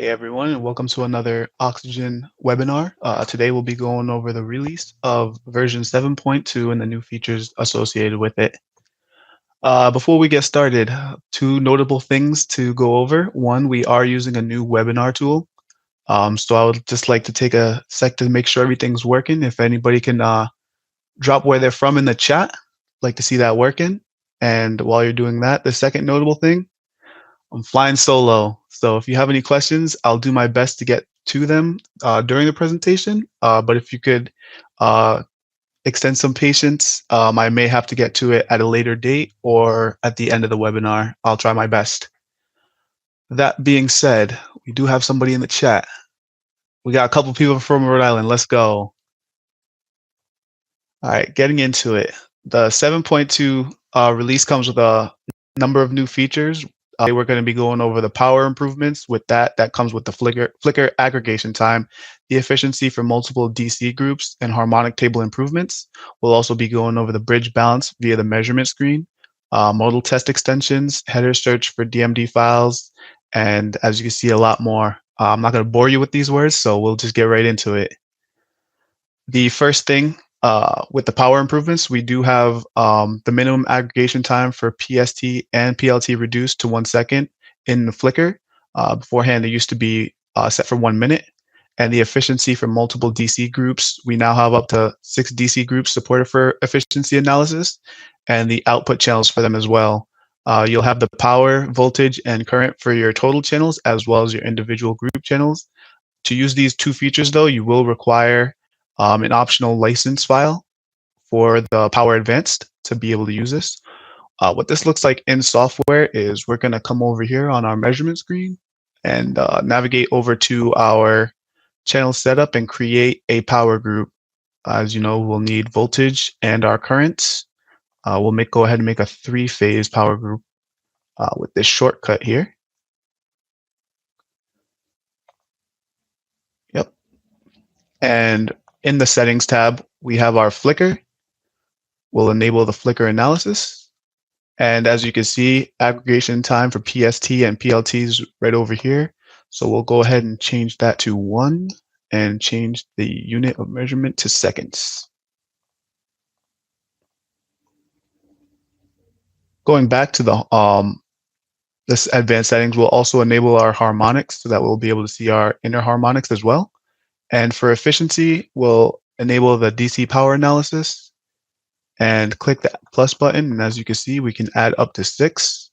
Hey everyone, and welcome to another Oxygen webinar. Today we'll be going over the release of version 7.2 and the new features associated with it. Before we get started, two notable things to go over. One, we are using a new webinar tool. So I would just like to take a sec to make sure everything's working. If anybody can drop where they're from in the chat, I'd like to see that working. And while you're doing that, the second notable thing, I'm flying solo, so if you have any questions, I'll do my best to get to them during the presentation. But if you could extend some patience, I may have to get to it at a later date or at the end of the webinar. I'll try my best. That being said, we do have somebody in the chat. We got a couple people from Rhode Island. Let's go. All right, getting into it. The 7.2 release comes with a number of new features. We're going to be going over the power improvements. With that comes with the flicker aggregation time, the efficiency for multiple DC groups, and harmonic table improvements. We'll also be going over the bridge balance via the measurement screen, modal test extensions, header search for DMD files, and as you can see, a lot more. I'm not going to bore you with these words, so we'll just get right into it. The first thing, with the power improvements, we do have the minimum aggregation time for PST and PLT reduced to 1 second in the Flickr. Beforehand, it used to be set for 1 minute. And the efficiency for multiple DC groups, we now have up to 6 DC groups supported for efficiency analysis, and the output channels for them as well. You'll have the power, voltage, and current for your total channels, as well as your individual group channels. To use these two features, though, you will require an optional license file for the Power Advanced to be able to use this. What this looks like in software is we're going to come over here on our measurement screen and navigate over to our channel setup and create a power group. As you know, we'll need voltage and our currents. We'll go ahead and make a 3-phase power group with this shortcut here. Yep. And in the settings tab, we have our flicker. We'll enable the flicker analysis. And as you can see, aggregation time for PST and PLT is right over here. So we'll go ahead and change that to 1 and change the unit of measurement to seconds. Going back to the this advanced settings, will also enable our harmonics so that we'll be able to see our inner harmonics as well. And for efficiency, we'll enable the DC power analysis and click the plus button. And as you can see, we can add up to 6.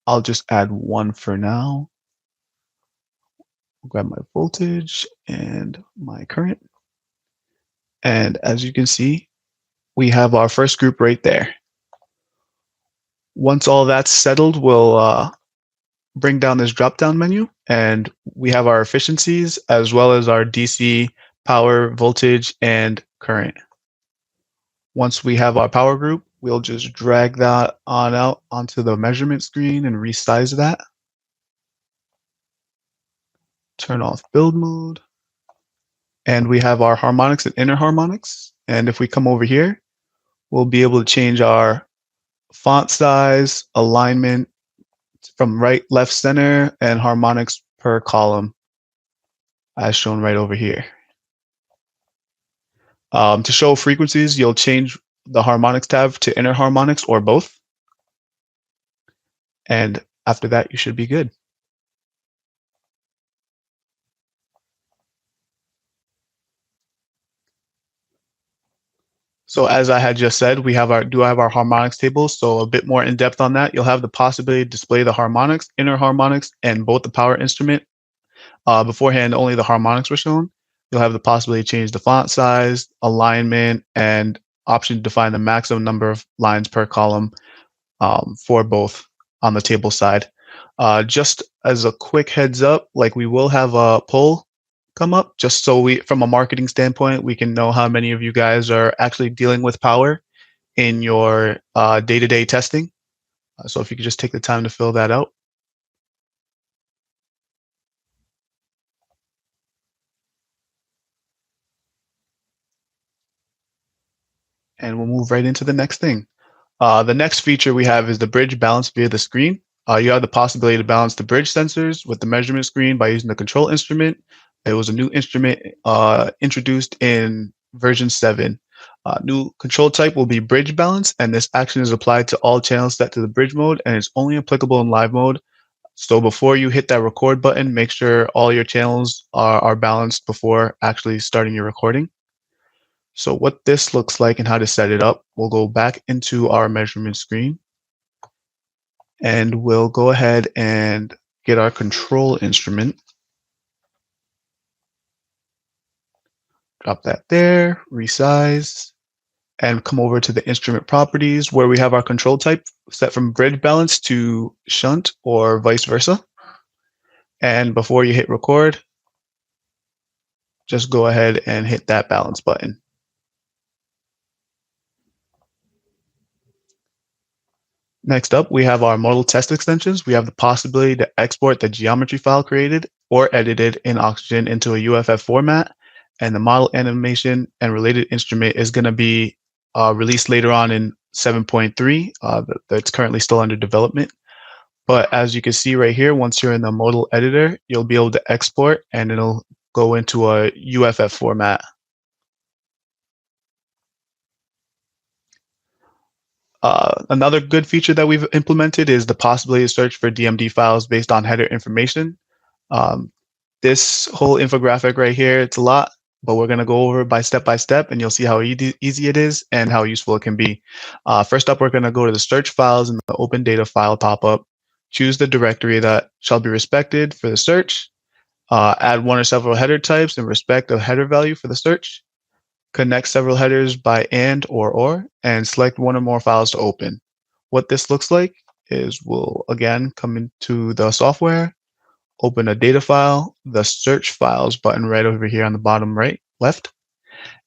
I'll just add 1 for now. I'll grab my voltage and my current. And as you can see, we have our first group right there. Once all that's settled, we'll bring down this drop-down menu, and we have our efficiencies as well as our DC power, voltage, and current. Once we have our power group, we'll just drag that on out onto the measurement screen and resize that. Turn off build mode. And we have our harmonics and inner harmonics. And if we come over here, we'll be able to change our font size, alignment from right, left, center, and harmonics per column, as shown right over here. To show frequencies, you'll change the harmonics tab to inner harmonics or both. And after that, you should be good. So as I had just said, we have our harmonics table. So a bit more in depth on that, you'll have the possibility to display the harmonics, inner harmonics, and both the power instrument. Beforehand, only the harmonics were shown. You'll have the possibility to change the font size, alignment, and option to define the maximum number of lines per column for both on the table side. Just as a quick heads up, like we will have a poll come up just so from a marketing standpoint, we can know how many of you guys are actually dealing with power in your day-to-day testing. So if you could just take the time to fill that out. And we'll move right into the next thing. The next feature we have is the bridge balance via the screen. You have the possibility to balance the bridge sensors with the measurement screen by using the control instrument. It was a new instrument introduced in version 7. New control type will be bridge balance, and this action is applied to all channels set to the bridge mode, and it's only applicable in live mode. So before you hit that record button, make sure all your channels are balanced before actually starting your recording. So what this looks like and how to set it up, we'll go back into our measurement screen, and we'll go ahead and get our control instrument. Drop that there, resize, and come over to the instrument properties where we have our control type set from bridge balance to shunt or vice versa. And before you hit record, just go ahead and hit that balance button. Next up, we have our modal test extensions. We have the possibility to export the geometry file created or edited in Oxygen into a UFF format, and the model animation and related instrument is going to be released later on in 7.3. That's currently still under development. But as you can see right here, once you're in the modal editor, you'll be able to export and it'll go into a UFF format. Another good feature that we've implemented is the possibility to search for DMD files based on header information. This whole infographic right here, it's a lot, but we're going to go over it by step, and you'll see how easy it is and how useful it can be. First up, we're going to go to the search files in the open data file pop-up, choose the directory that shall be respected for the search, add one or several header types in respect of header value for the search, connect several headers by or, and select one or more files to open. What this looks like is we'll again come into the software, open a data file, the search files button right over here on the bottom left,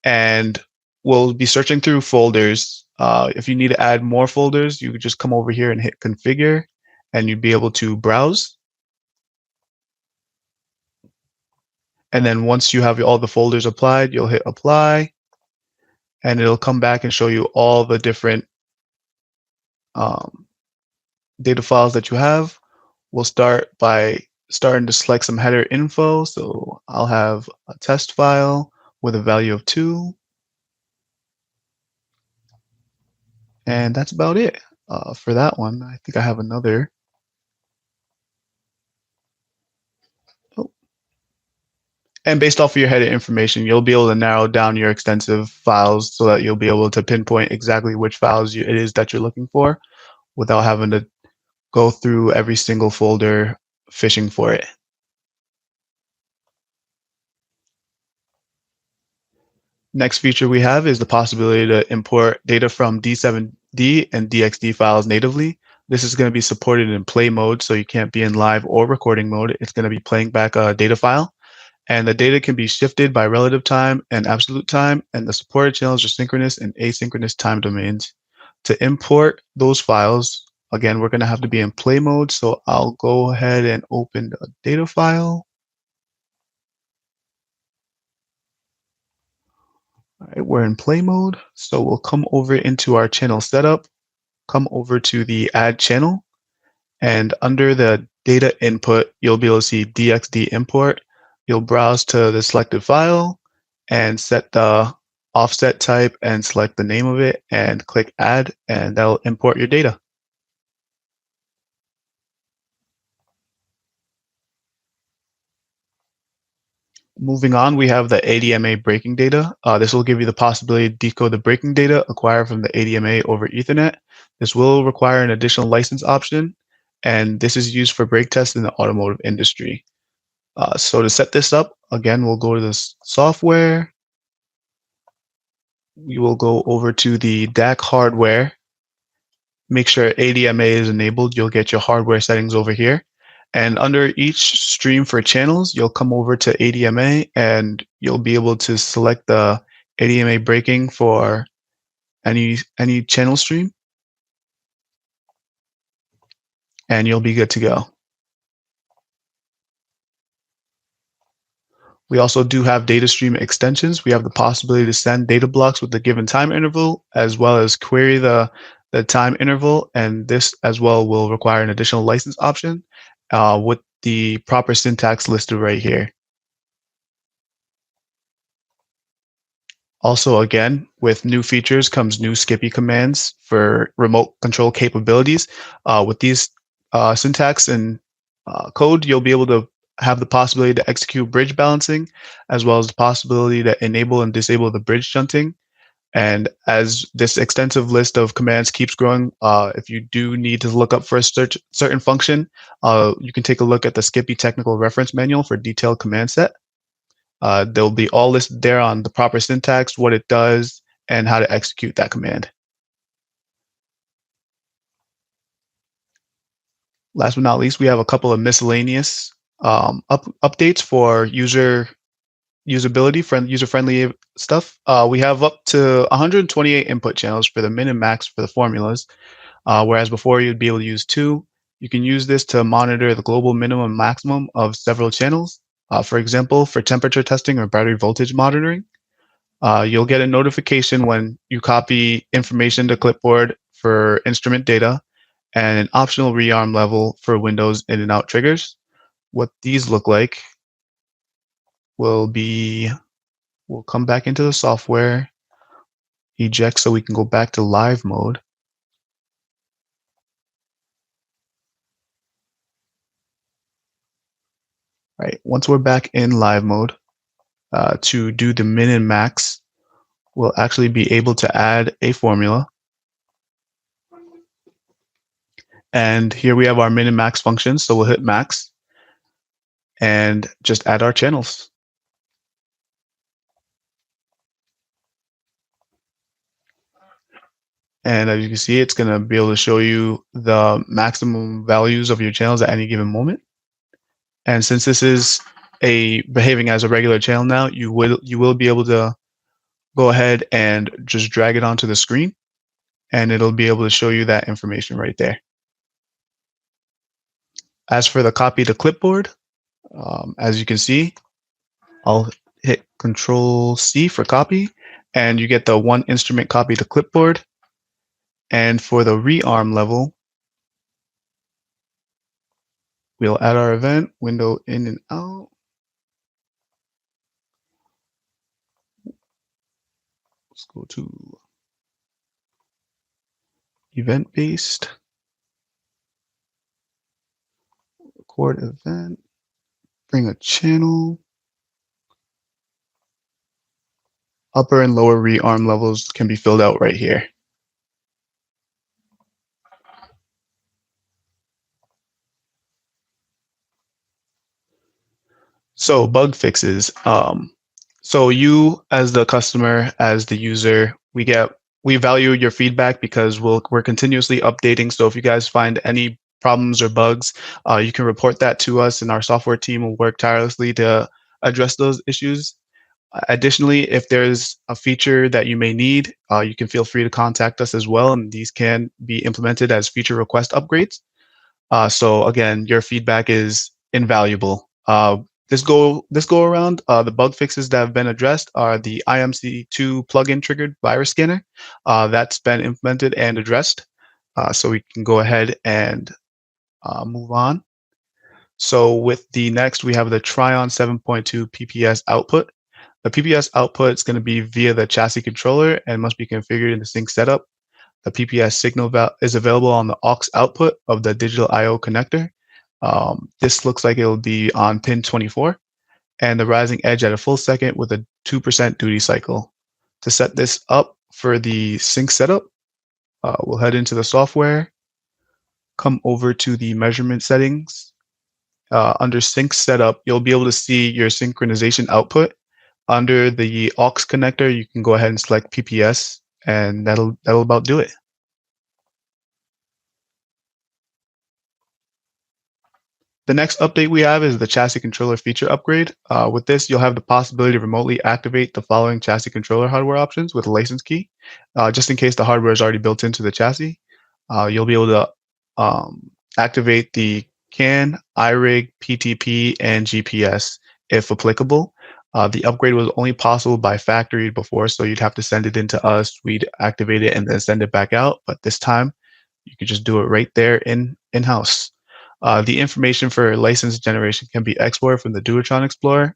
and we'll be searching through folders. If you need to add more folders, you could just come over here and hit configure, and you'd be able to browse. And then once you have all the folders applied, you'll hit apply, and it'll come back and show you all the different data files that you have. We'll start by starting to select some header info. So I'll have a test file with a value of 2. And that's about it for that one. I think I have another. And based off of your header information, you'll be able to narrow down your extensive files so that you'll be able to pinpoint exactly which files it is that you're looking for without having to go through every single folder fishing for it. Next feature we have is the possibility to import data from D7D and DXD files natively. This is going to be supported in play mode, so you can't be in live or recording mode. It's going to be playing back a data file. And the data can be shifted by relative time and absolute time, and the supported channels are synchronous and asynchronous time domains. To import those files, again, we're going to have to be in play mode, so I'll go ahead and open a data file. All right, we're in play mode, so we'll come over into our channel setup, come over to the add channel, and under the data input, you'll be able to see DXD import. You'll browse to the selected file and set the offset type and select the name of it and click add, and that'll import your data. Moving on, we have the ADMA breaking data. This will give you the possibility to decode the breaking data acquired from the ADMA over Ethernet. This will require an additional license option, and this is used for break tests in the automotive industry. So to set this up, again, we'll go to this software. We will go over to the DAC hardware. Make sure ADMA is enabled. You'll get your hardware settings over here. And under each stream for channels, you'll come over to ADMA and you'll be able to select the ADMA breaking for any channel stream. And you'll be good to go. We also do have Datastream extensions. We have the possibility to send data blocks with a given time interval, as well as query the the time interval, and this as well will require an additional license option with the proper syntax listed right here. Also, again, with new features comes new SCPI commands for remote control capabilities. With these syntax and code, you'll be able to have the possibility to execute bridge balancing, as well as the possibility to enable and disable the bridge shunting. And as this extensive list of commands keeps growing, if you do need to look up for a certain function, you can take a look at the SCPI technical reference manual for detailed command set. They'll be all listed there on the proper syntax, what it does, and how to execute that command. Last but not least, we have a couple of miscellaneous updates for usability, user-friendly stuff. We have up to 128 input channels for the min and max for the formulas, whereas before you'd be able to use 2. You can use this to monitor the global minimum and maximum of several channels. For example, for temperature testing or battery voltage monitoring, you'll get a notification when you copy information to clipboard for instrument data and an optional rearm level for Windows in and out triggers. What these look like will be, we'll come back into the software, eject so we can go back to live mode. Right, once we're back in live mode, to do the min and max, we'll actually be able to add a formula. And here we have our min and max functions. So we'll hit max and just add our channels. And as you can see, it's going to be able to show you the maximum values of your channels at any given moment. And since this is behaving as a regular channel now, you will be able to go ahead and just drag it onto the screen, and it'll be able to show you that information right there. As for the copy to clipboard, as you can see, I'll hit Control C for copy, and you get the one instrument copy to clipboard. And for the rearm level, we'll add our event, window in and out. Let's go to event-based, record event, bring a channel. Upper and lower rearm levels can be filled out right here. So bug fixes. So you as the customer, as the user, we value your feedback because we're continuously updating. So if you guys find any problems or bugs, you can report that to us, and our software team will work tirelessly to address those issues. Additionally, if there's a feature that you may need, you can feel free to contact us as well, and these can be implemented as feature request upgrades. So again, your feedback is invaluable. This go around, the bug fixes that have been addressed are the IMC2 plugin triggered virus scanner. That's been implemented and addressed. So we can go ahead and move on. So with the next, we have the Tryon 7.2 PPS output. The PPS output is going to be via the chassis controller and must be configured in the sync setup. The PPS signal is available on the aux output of the digital I/O connector. This looks like it will be on pin 24, and the rising edge at a full second with a 2% duty cycle. To set this up for the sync setup, we'll head into the software, come over to the measurement settings. Under sync setup, you'll be able to see your synchronization output. Under the aux connector, you can go ahead and select PPS, and that'll about do it. The next update we have is the chassis controller feature upgrade. With this, you'll have the possibility to remotely activate the following chassis controller hardware options with a license key. Just in case the hardware is already built into the chassis, you'll be able to activate the CAN, iRig, PTP, and GPS if applicable. The upgrade was only possible by factory before, so you'd have to send it into us. We'd activate it and then send it back out. But this time, you can just do it right there in-house. The information for license generation can be exported from the DEWETRON Explorer.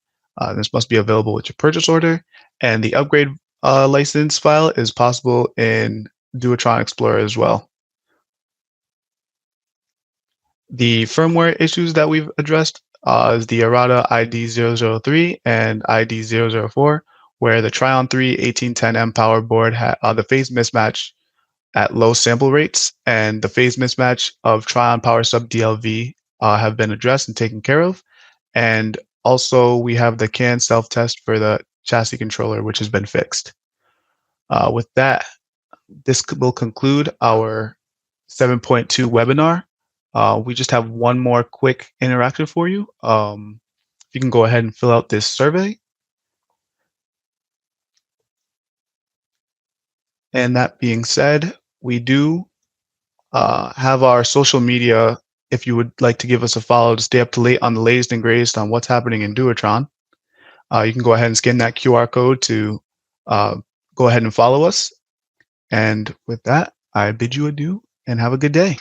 This must be available with your purchase order, and the upgrade license file is possible in DEWETRON Explorer as well. The firmware issues that we've addressed is the errata ID003 and ID004, where the Trion 3 1810M power board had the phase mismatch at low sample rates and the phase mismatch of Trion Power Sub DLV have been addressed and taken care of. And also we have the CAN self-test for the chassis controller, which has been fixed. With that, this will conclude our 7.2 webinar. We just have one more quick interaction for you. You can go ahead and fill out this survey. And that being said, we do have our social media. If you would like to give us a follow to stay up to date on the latest and greatest on what's happening in DEWETRON, you can go ahead and scan that QR code to go ahead and follow us. And with that, I bid you adieu and have a good day.